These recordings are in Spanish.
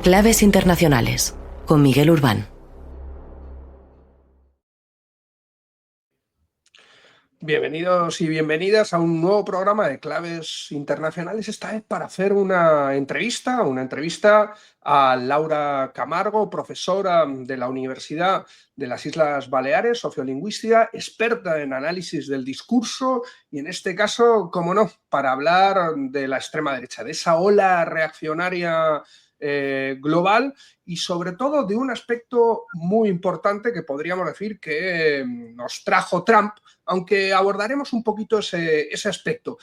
Claves internacionales, con Miguel Urbán. Bienvenidos y bienvenidas a un nuevo programa de Claves Internacionales, esta vez para hacer una entrevista a Laura Camargo, profesora de la Universidad de las Islas Baleares, sociolingüista, experta en análisis del discurso y en este caso, como no, para hablar de la extrema derecha, de esa ola reaccionaria global y sobre todo de un aspecto muy importante que podríamos decir que nos trajo Trump, aunque abordaremos un poquito ese aspecto,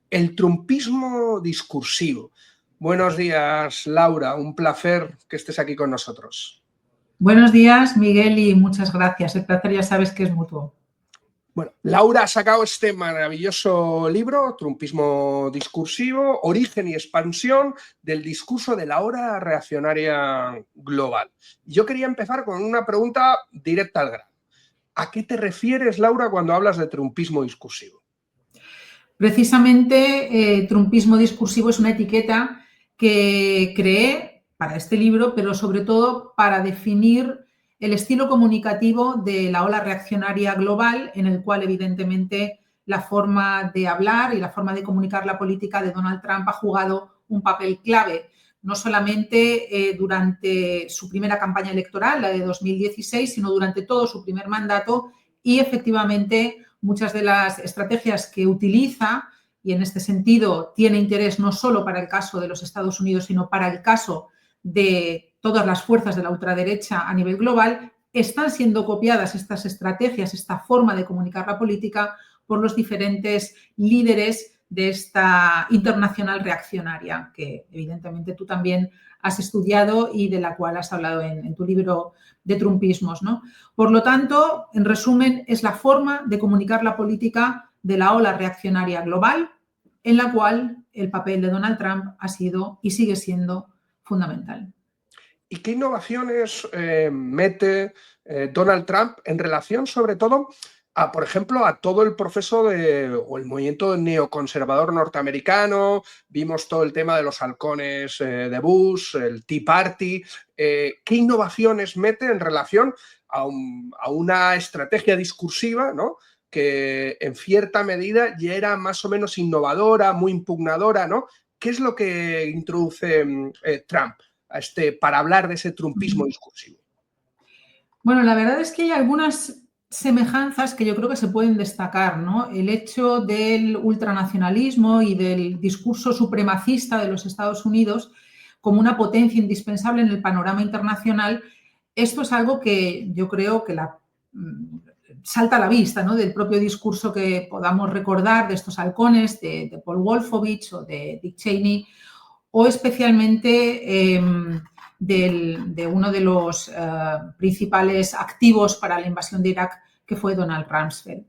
el trumpismo discursivo. Buenos días, Laura, un placer que estés aquí con nosotros. Buenos días, Miguel, y muchas gracias. El placer ya sabes que es mutuo. Bueno, Laura ha sacado este maravilloso libro, Trumpismo discursivo, origen y expansión del discurso de la ola reaccionaria global. Yo quería empezar con una pregunta directa al grano. ¿A qué te refieres, Laura, cuando hablas de trumpismo discursivo? Precisamente, trumpismo discursivo es una etiqueta que creé para este libro, pero sobre todo para definir el estilo comunicativo de la ola reaccionaria global, en el cual, evidentemente, la forma de hablar y la forma de comunicar la política de Donald Trump ha jugado un papel clave, no solamente durante su primera campaña electoral, la de 2016, sino durante todo su primer mandato y, efectivamente, muchas de las estrategias que utiliza, y en este sentido tiene interés no solo para el caso de los Estados Unidos, sino para el caso de todas las fuerzas de la ultraderecha a nivel global, están siendo copiadas estas estrategias, esta forma de comunicar la política por los diferentes líderes de esta internacional reaccionaria, que evidentemente tú también has estudiado y de la cual has hablado en tu libro de trumpismos, ¿no? Por lo tanto, en resumen, es la forma de comunicar la política de la ola reaccionaria global, en la cual el papel de Donald Trump ha sido y sigue siendo fundamental. ¿Y qué innovaciones mete Donald Trump en relación, sobre todo, por ejemplo, a todo el proceso o el movimiento neoconservador norteamericano? Vimos todo el tema de los halcones de Bush, el Tea Party. ¿Qué innovaciones mete en relación a una estrategia discursiva, ¿no?, que en cierta medida ya era más o menos innovadora, muy impugnadora, ¿no? ¿Qué es lo que introduce Trump para hablar de ese trumpismo discursivo? Bueno, la verdad es que hay algunas semejanzas que yo creo que se pueden destacar, ¿no? El hecho del ultranacionalismo y del discurso supremacista de los Estados Unidos como una potencia indispensable en el panorama internacional, esto es algo que yo creo que salta a la vista, ¿no?, del propio discurso que podamos recordar de estos halcones, de Paul Wolfowitz o de Dick Cheney, o especialmente de uno de los principales activos para la invasión de Irak, que fue Donald Rumsfeld.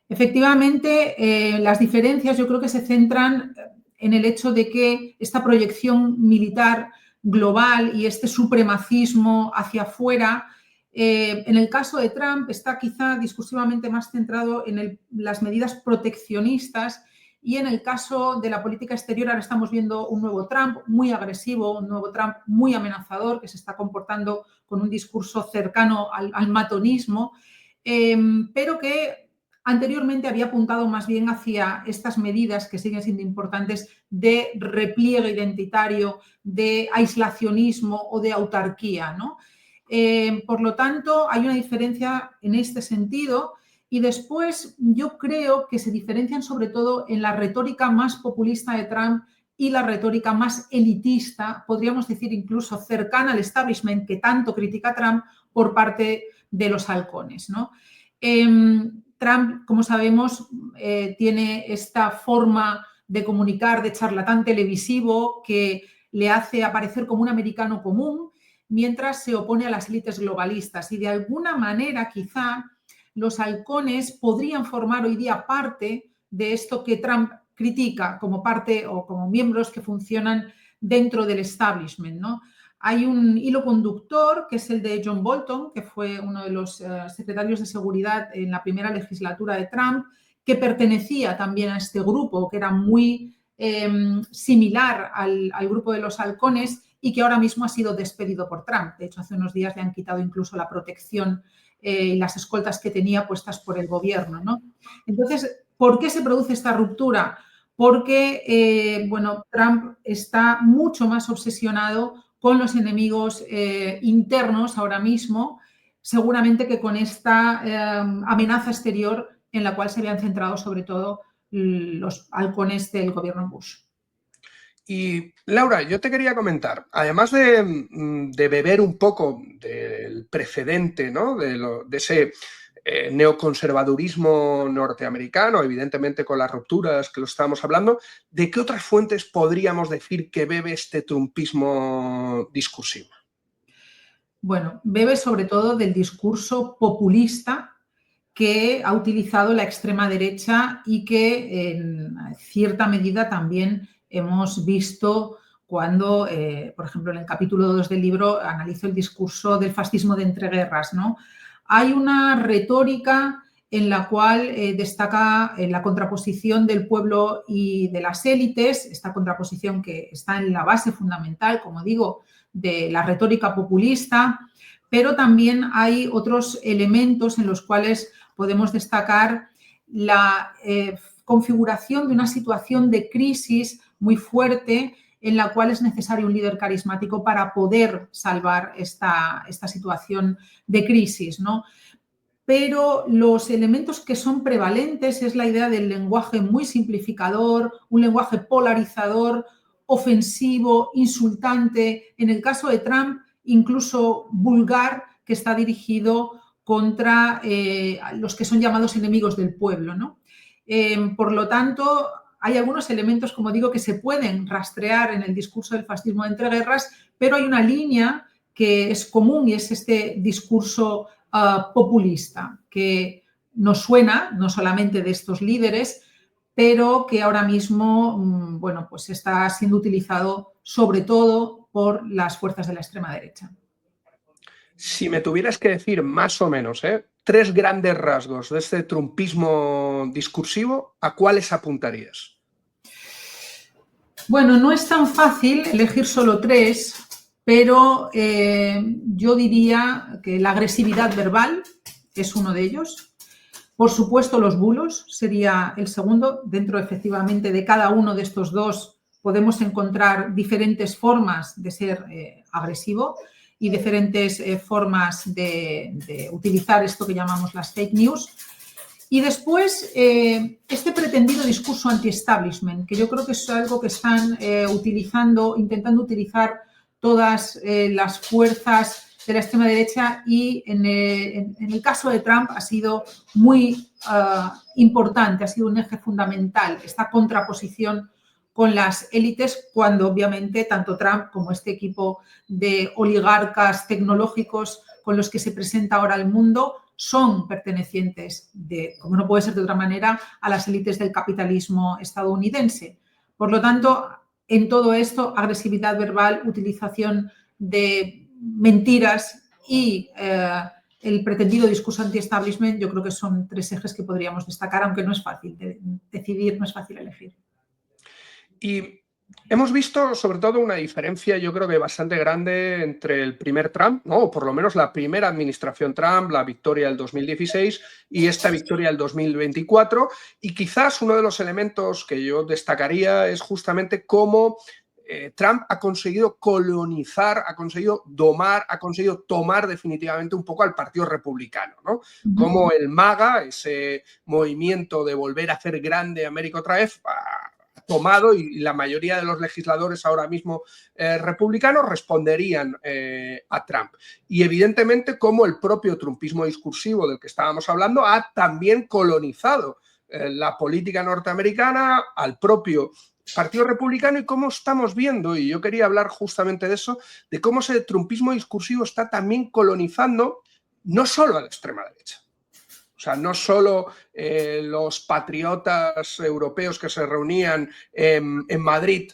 Efectivamente, las diferencias yo creo que se centran en el hecho de que esta proyección militar global y este supremacismo hacia afuera, en el caso de Trump, está quizá discursivamente más centrado en las medidas proteccionistas, y en el caso de la política exterior ahora estamos viendo un nuevo Trump muy agresivo, un nuevo Trump muy amenazador, que se está comportando con un discurso cercano al matonismo, pero que anteriormente había apuntado más bien hacia estas medidas que siguen siendo importantes de repliegue identitario, de aislacionismo o de autarquía, ¿no? Por lo tanto, hay una diferencia en este sentido. Y después yo creo que se diferencian sobre todo en la retórica más populista de Trump y la retórica más elitista, podríamos decir incluso cercana al establishment que tanto critica Trump por parte de los halcones, ¿no? Trump, como sabemos, tiene esta forma de comunicar, de charlatán televisivo, que le hace aparecer como un americano común, mientras se opone a las élites globalistas. Y de alguna manera, quizá, los halcones podrían formar hoy día parte de esto que Trump critica como parte o como miembros que funcionan dentro del establishment, ¿no? Hay un hilo conductor que es el de John Bolton, que fue uno de los secretarios de seguridad en la primera legislatura de Trump, que pertenecía también a este grupo, que era muy similar al grupo de los halcones y que ahora mismo ha sido despedido por Trump. De hecho, hace unos días le han quitado incluso la protección y las escoltas que tenía puestas por el gobierno, ¿no? Entonces, ¿por qué se produce esta ruptura? Porque, bueno, Trump está mucho más obsesionado con los enemigos internos ahora mismo, seguramente que con esta amenaza exterior en la cual se habían centrado sobre todo los halcones del gobierno Bush. Y Laura, yo te quería comentar, además de beber un poco del precedente, ¿no? de ese neoconservadurismo norteamericano, evidentemente con las rupturas que lo estábamos hablando, ¿de qué otras fuentes podríamos decir que bebe este trumpismo discursivo? Bueno, bebe sobre todo del discurso populista que ha utilizado la extrema derecha y que en cierta medida también hemos visto cuando, por ejemplo, en el capítulo 2 del libro analizo el discurso del fascismo de entreguerras, ¿no? Hay una retórica en la cual destaca la contraposición del pueblo y de las élites, esta contraposición que está en la base fundamental, como digo, de la retórica populista, pero también hay otros elementos en los cuales podemos destacar la configuración de una situación de crisis muy fuerte en la cual es necesario un líder carismático para poder salvar esta situación de crisis, ¿no? Pero los elementos que son prevalentes es la idea del lenguaje muy simplificador, un lenguaje polarizador, ofensivo, insultante, en el caso de Trump, incluso vulgar, que está dirigido contra los que son llamados enemigos del pueblo, ¿no? Por lo tanto, hay algunos elementos, como digo, que se pueden rastrear en el discurso del fascismo de entreguerras, pero hay una línea que es común y es este discurso populista, que nos suena no solamente de estos líderes, pero que ahora mismo, bueno, pues está siendo utilizado sobre todo por las fuerzas de la extrema derecha. Si me tuvieras que decir más o menos, tres grandes rasgos de este trumpismo discursivo, ¿a cuáles apuntarías? Bueno, no es tan fácil elegir solo tres, pero yo diría que la agresividad verbal es uno de ellos. Por supuesto, los bulos sería el segundo. Dentro, efectivamente, de cada uno de estos dos podemos encontrar diferentes formas de ser agresivo y diferentes formas de utilizar esto que llamamos las fake news. Y después, este pretendido discurso anti-establishment, que yo creo que es algo que están intentando utilizar todas las fuerzas de la extrema derecha y en el caso de Trump ha sido muy importante, ha sido un eje fundamental, esta contraposición con las élites, cuando obviamente tanto Trump como este equipo de oligarcas tecnológicos con los que se presenta ahora al mundo son pertenecientes, como no puede ser de otra manera, a las élites del capitalismo estadounidense. Por lo tanto, en todo esto, agresividad verbal, utilización de mentiras y el pretendido discurso anti-establishment, yo creo que son tres ejes que podríamos destacar, aunque no es fácil decidir, no es fácil elegir. Y hemos visto sobre todo una diferencia, yo creo que bastante grande entre el primer Trump, ¿no? O por lo menos la primera administración Trump, la victoria del 2016 y esta victoria del 2024. Y quizás uno de los elementos que yo destacaría es justamente cómo Trump ha conseguido colonizar, ha conseguido domar, ha conseguido tomar definitivamente un poco al Partido Republicano, ¿no? Como el MAGA, ese movimiento de volver a hacer grande América otra vez, tomado, y la mayoría de los legisladores ahora mismo republicanos responderían a Trump. Y evidentemente como el propio trumpismo discursivo del que estábamos hablando ha también colonizado la política norteamericana, al propio Partido Republicano, y cómo estamos viendo, y yo quería hablar justamente de eso, de cómo ese trumpismo discursivo está también colonizando no solo a la extrema derecha. O sea, no solo los patriotas europeos que se reunían en Madrid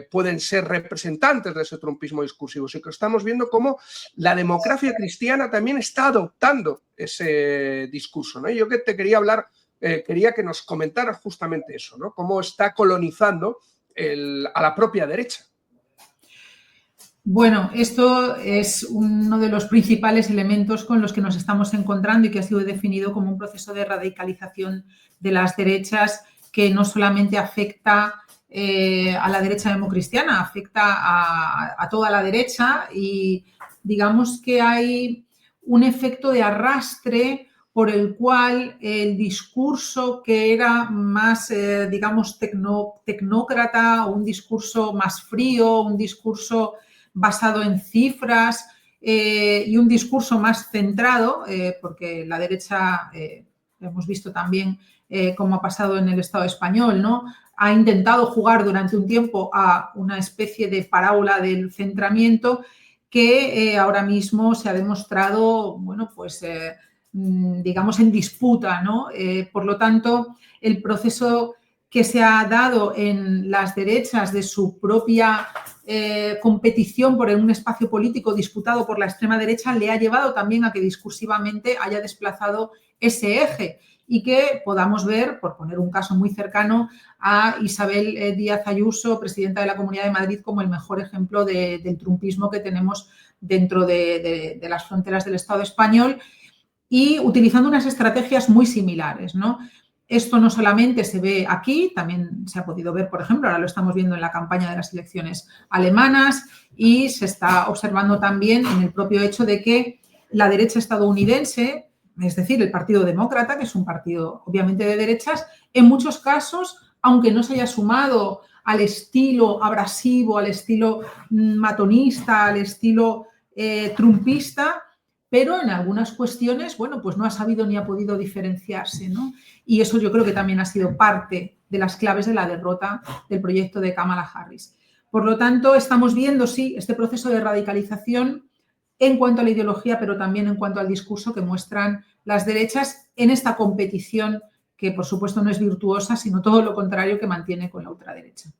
pueden ser representantes de ese trumpismo discursivo, sino que estamos viendo cómo la democracia cristiana también está adoptando ese discurso, ¿no? Y yo que te quería hablar, quería que nos comentaras justamente eso, ¿no? Cómo está colonizando a la propia derecha. Bueno, esto es uno de los principales elementos con los que nos estamos encontrando y que ha sido definido como un proceso de radicalización de las derechas que no solamente afecta a la derecha democristiana, afecta a toda la derecha y digamos que hay un efecto de arrastre por el cual el discurso que era más, digamos, tecnócrata, un discurso más frío, un discurso basado en cifras y un discurso más centrado, porque la derecha, hemos visto también cómo ha pasado en el Estado español, ¿no? Ha intentado jugar durante un tiempo a una especie de parábola del centramiento que ahora mismo se ha demostrado, bueno, pues digamos en disputa, ¿no? Por lo tanto, el proceso que se ha dado en las derechas de su propia competición por un espacio político disputado por la extrema derecha le ha llevado también a que discursivamente haya desplazado ese eje y que podamos ver, por poner un caso muy cercano, a Isabel Díaz Ayuso, presidenta de la Comunidad de Madrid, como el mejor ejemplo del trumpismo que tenemos dentro de las fronteras del Estado español y utilizando unas estrategias muy similares, ¿no? Esto no solamente se ve aquí, también se ha podido ver, por ejemplo, ahora lo estamos viendo en la campaña de las elecciones alemanas y se está observando también en el propio hecho de que la derecha estadounidense, es decir, el Partido Demócrata, que es un partido obviamente de derechas, en muchos casos, aunque no se haya sumado al estilo abrasivo, al estilo matonista, al estilo trumpista, pero en algunas cuestiones, bueno, pues no ha sabido ni ha podido diferenciarse, ¿no? Y eso yo creo que también ha sido parte de las claves de la derrota del proyecto de Kamala Harris. Por lo tanto, estamos viendo, sí, este proceso de radicalización en cuanto a la ideología, pero también en cuanto al discurso que muestran las derechas en esta competición que, por supuesto, no es virtuosa, sino todo lo contrario que mantiene con la ultraderecha.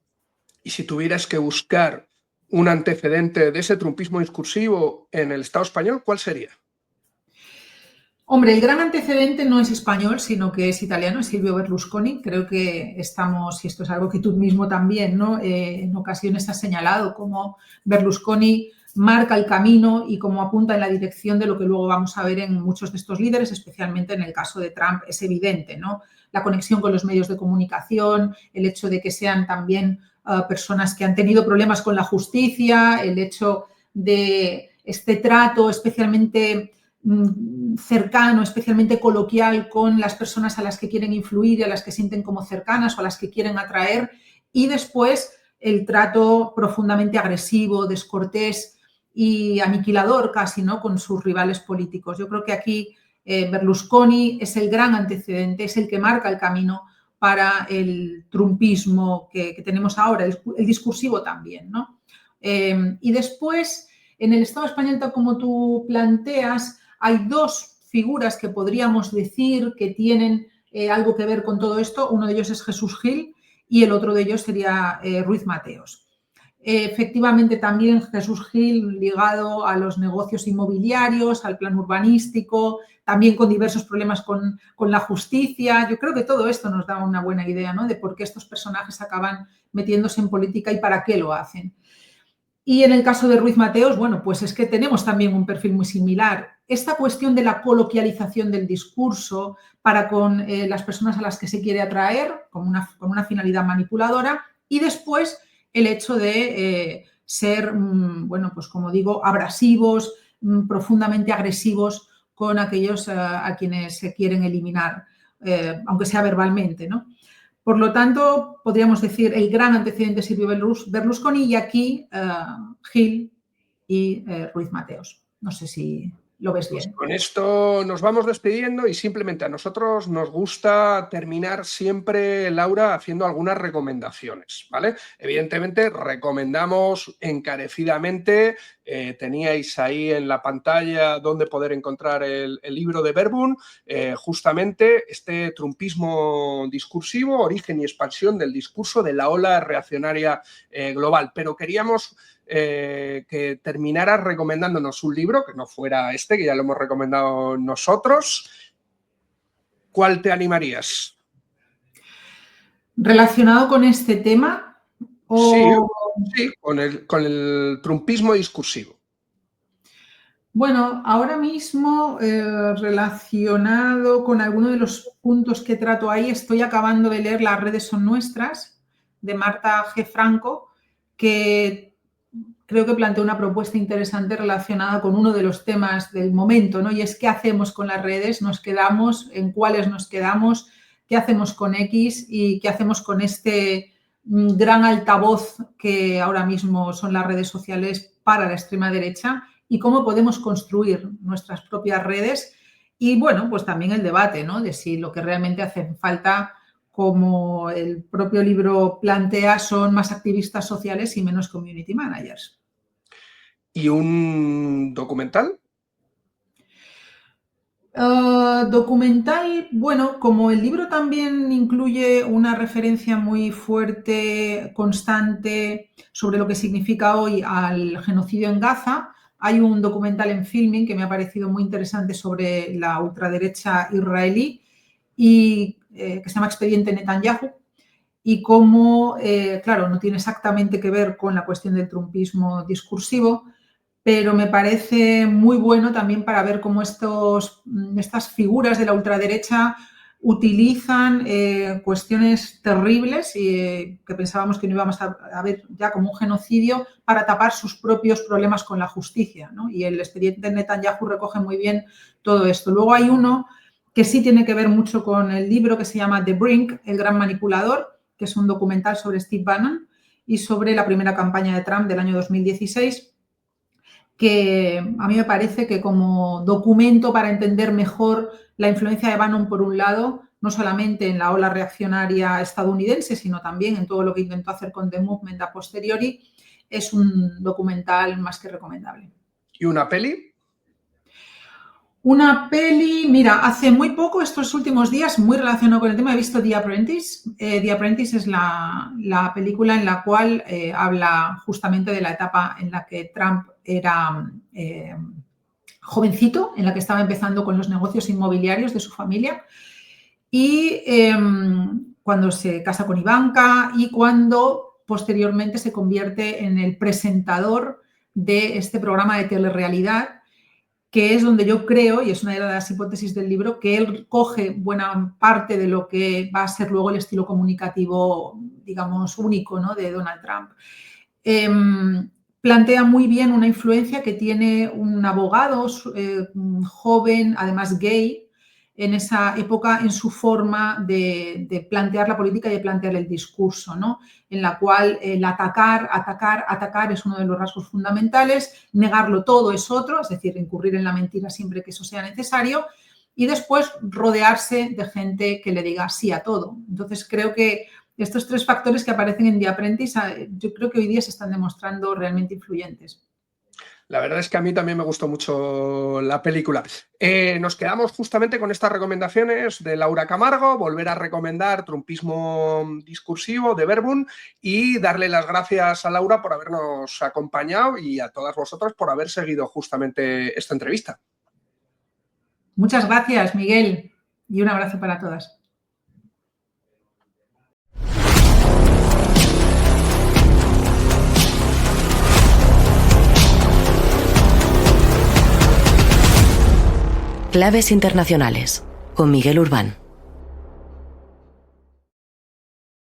Y si tuvieras que buscar un antecedente de ese trumpismo discursivo en el Estado español, ¿cuál sería? Hombre, el gran antecedente no es español, sino que es italiano, es Silvio Berlusconi. Creo que estamos, y esto es algo que tú mismo también, ¿no? En ocasiones has señalado cómo Berlusconi marca el camino y cómo apunta en la dirección de lo que luego vamos a ver en muchos de estos líderes, especialmente en el caso de Trump, es evidente, ¿no? La conexión con los medios de comunicación, el hecho de que sean también personas que han tenido problemas con la justicia, el hecho de este trato especialmente cercano, especialmente coloquial con las personas a las que quieren influir y a las que sienten como cercanas o a las que quieren atraer, y después el trato profundamente agresivo, descortés y aniquilador casi, ¿no?, con sus rivales políticos. Yo creo que aquí Berlusconi es el gran antecedente, es el que marca el camino para el trumpismo que tenemos ahora, el discursivo también, ¿no? Y después, en el Estado español, tal como tú planteas, hay dos figuras que podríamos decir que tienen algo que ver con todo esto. Uno de ellos es Jesús Gil y el otro de ellos sería Ruiz Mateos. Efectivamente, también Jesús Gil ligado a los negocios inmobiliarios, al plan urbanístico, también con diversos problemas con la justicia. Yo creo que todo esto nos da una buena idea, ¿no?, de por qué estos personajes acaban metiéndose en política y para qué lo hacen. Y en el caso de Ruiz Mateos, bueno, pues es que tenemos también un perfil muy similar. Esta cuestión de la coloquialización del discurso para con las personas a las que se quiere atraer, con una finalidad manipuladora, y después el hecho de ser, bueno, pues como digo, abrasivos, profundamente agresivos con aquellos a quienes se quieren eliminar, aunque sea verbalmente, ¿no? Por lo tanto, podríamos decir el gran antecedente Silvio Berlusconi y aquí Gil y Ruiz Mateos. No sé si lo ves bien. Pues con esto nos vamos despidiendo y simplemente a nosotros nos gusta terminar siempre, Laura, haciendo algunas recomendaciones, ¿vale? Evidentemente, recomendamos encarecidamente, teníais ahí en la pantalla donde poder encontrar el libro de Verbum, justamente este trumpismo discursivo, origen y expansión del discurso de la ola reaccionaria global. Pero queríamos que terminaras recomendándonos un libro, que no fuera este, que ya lo hemos recomendado nosotros. ¿Cuál te animarías? ¿Relacionado con este tema? Sí, Sí, con el trumpismo discursivo. Bueno, ahora mismo, relacionado con alguno de los puntos que trato ahí, estoy acabando de leer Las redes son nuestras, de Marta G. Franco, que creo que plantea una propuesta interesante relacionada con uno de los temas del momento, ¿no? Y es qué hacemos con las redes, nos quedamos, en cuáles nos quedamos, qué hacemos con X y qué hacemos con este gran altavoz que ahora mismo son las redes sociales para la extrema derecha y cómo podemos construir nuestras propias redes. Y bueno, pues también el debate, ¿no? De si lo que realmente hace falta, como el propio libro plantea, son más activistas sociales y menos community managers. ¿Y un documental? Documental, bueno, como el libro también incluye una referencia muy fuerte, constante, sobre lo que significa hoy al genocidio en Gaza, hay un documental en Filming que me ha parecido muy interesante sobre la ultraderecha israelí y que se llama Expediente Netanyahu, y cómo, claro, no tiene exactamente que ver con la cuestión del trumpismo discursivo, pero me parece muy bueno también para ver cómo estas figuras de la ultraderecha utilizan cuestiones terribles y que pensábamos que no íbamos a ver ya como un genocidio para tapar sus propios problemas con la justicia, ¿no? Y el expediente Netanyahu recoge muy bien todo esto. Luego hay uno que sí tiene que ver mucho con el libro, que se llama The Brink, el gran manipulador, que es un documental sobre Steve Bannon y sobre la primera campaña de Trump del año 2016, que a mí me parece que como documento para entender mejor la influencia de Bannon, por un lado, no solamente en la ola reaccionaria estadounidense, sino también en todo lo que intentó hacer con The Movement a posteriori, es un documental más que recomendable. ¿Y una peli? Una peli, mira, hace muy poco, estos últimos días, muy relacionado con el tema, he visto The Apprentice. The Apprentice es la película en la cual habla justamente de la etapa en la que Trump era jovencito, en la que estaba empezando con los negocios inmobiliarios de su familia y cuando se casa con Ivanka y cuando posteriormente se convierte en el presentador de este programa de telerrealidad, que es donde yo creo, y es una de las hipótesis del libro, que él coge buena parte de lo que va a ser luego el estilo comunicativo, digamos, único, ¿no?, de Donald Trump. Plantea muy bien una influencia que tiene un abogado joven, además gay, en esa época, en su forma de plantear la política y de plantear el discurso, ¿no?, en la cual el atacar es uno de los rasgos fundamentales, negarlo todo es otro, es decir, incurrir en la mentira siempre que eso sea necesario, y después rodearse de gente que le diga sí a todo. Entonces, creo que estos tres factores que aparecen en The Apprentice, yo creo que hoy día se están demostrando realmente influyentes. La verdad es que a mí también me gustó mucho la película. Nos quedamos justamente con estas recomendaciones de Laura Camargo, volver a recomendar Trumpismo discursivo de Verbum y darle las gracias a Laura por habernos acompañado y a todas vosotras por haber seguido justamente esta entrevista. Muchas gracias, Miguel, y un abrazo para todas. Claves internacionales con Miguel Urbán.